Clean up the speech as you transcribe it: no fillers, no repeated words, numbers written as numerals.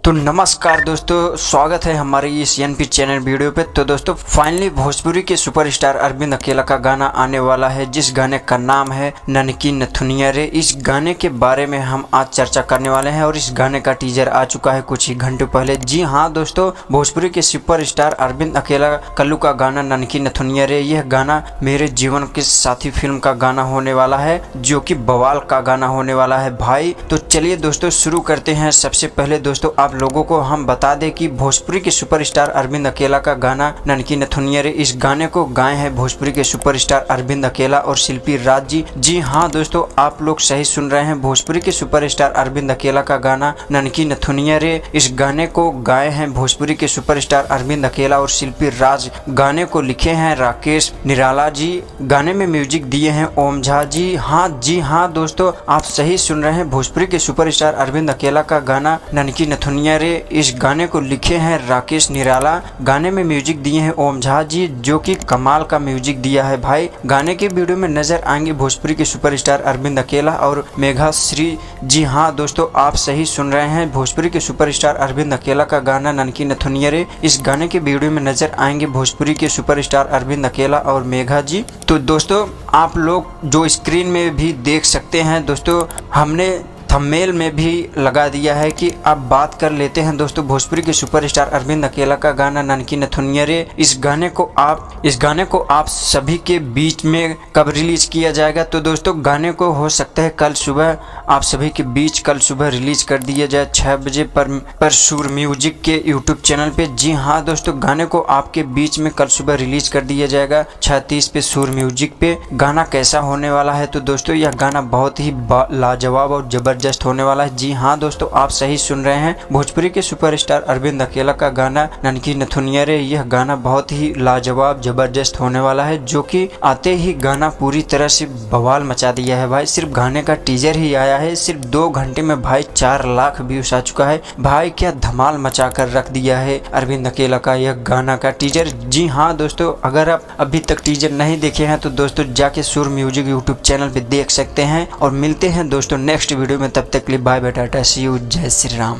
तो नमस्कार दोस्तों, स्वागत है हमारे इस एनपी चैनल वीडियो पे। तो दोस्तों फाइनली भोजपुरी के सुपरस्टार अरविंद अकेला का गाना आने वाला है, जिस गाने का नाम है ननकी नथुनिया रे। इस गाने के बारे में हम आज चर्चा करने वाले हैं और इस गाने का टीजर आ चुका है कुछ ही घंटों पहले। जी हाँ दोस्तों, भोजपुरी के सुपरस्टार अरविंद अकेला कल्लू का गाना ननकी नथुनिया रे, यह गाना मेरे जीवन के साथी फिल्म का गाना होने वाला है, जो कि बवाल का गाना होने वाला है भाई। तो चलिए दोस्तों शुरू करते हैं। सबसे पहले दोस्तों आप लोगों को हम बता दें कि भोजपुरी के सुपरस्टार अरविंद अकेला का गाना ननकी नथुनिया रे, इस गाने को गाए हैं भोजपुरी के सुपरस्टार अरविंद अकेला और शिल्पी राज जी। जी हाँ दोस्तों, आप लोग सही सुन रहे हैं, भोजपुरी के सुपरस्टार अरविंद अकेला का गाना ननकी नथुनिया रे, इस गाने को गाए हैं भोजपुरी के सुपरस्टार अरविंद अकेला और शिल्पी राज। गाने को लिखे हैं राकेश निराला जी, गाने में म्यूजिक दिए हैं ओम झा जी। जी हाँ दोस्तों, आप सही सुन रहे हैं, भोजपुरी के सुपरस्टार अरविंद अकेला का गाना ननकी नथुनिया रे, इस गाने को लिखे हैं राकेश निराला, गाने में म्यूजिक दिए हैं ओम झा जी, जो कि कमाल का म्यूजिक दिया है भाई। गाने के वीडियो में नजर आएंगे भोजपुरी के सुपरस्टार अरविंद अकेला और मेघा श्री। जी हाँ दोस्तों, आप सही सुन रहे हैं, भोजपुरी के सुपरस्टार अरविंद अकेला का गाना ननकी नथुनिया रे, इस गाने के वीडियो में नजर आएंगे भोजपुरी के सुपरस्टार अरविंद अकेला और मेघा जी। तो दोस्तों आप लोग जो स्क्रीन में भी देख सकते हैं दोस्तों, हमने थंबनेल में भी लगा दिया है कि अब बात कर लेते हैं दोस्तों भोजपुरी के सुपरस्टार अरविंद अकेला का गाना ननकी नथुनिया रे। इस गाने को आप सभी के बीच में कब रिलीज किया जाएगा? तो दोस्तों गाने को हो सकता है कल सुबह आप सभी के बीच कल सुबह रिलीज कर दिया जाए 6 बजे पर सुर म्यूजिक के यूट्यूब चैनल पे। जी हाँ दोस्तों, गाने को आपके बीच में कल सुबह रिलीज कर दिया जाएगा 6:30 पे सुर म्यूजिक पे। गाना कैसा होने वाला है? तो दोस्तों यह गाना बहुत ही लाजवाब और जबरदस्त होने वाला है। जी हाँ दोस्तों, आप सही सुन रहे हैं, भोजपुरी के सुपरस्टार अरविंद अकेला का गाना ननकी नथुनिया रे, यह गाना बहुत ही लाजवाब जबरदस्त होने वाला है, जो कि आते ही गाना पूरी तरह से बवाल मचा दिया है भाई। सिर्फ गाने का टीजर ही आया है, सिर्फ 2 घंटे में भाई 4 लाख व्यूज आ चुका है भाई। क्या धमाल मचा कर रख दिया है अरविंद अकेला का यह गाना का टीजर। जी हाँ दोस्तों, अगर आप अभी तक टीजर नहीं देखे हैं तो दोस्तों जाके सुर म्यूजिक यूट्यूब चैनल पे देख सकते हैं। और मिलते हैं दोस्तों नेक्स्ट वीडियो में, तब तक के लिए bye bye, tata, see you, जय श्री राम।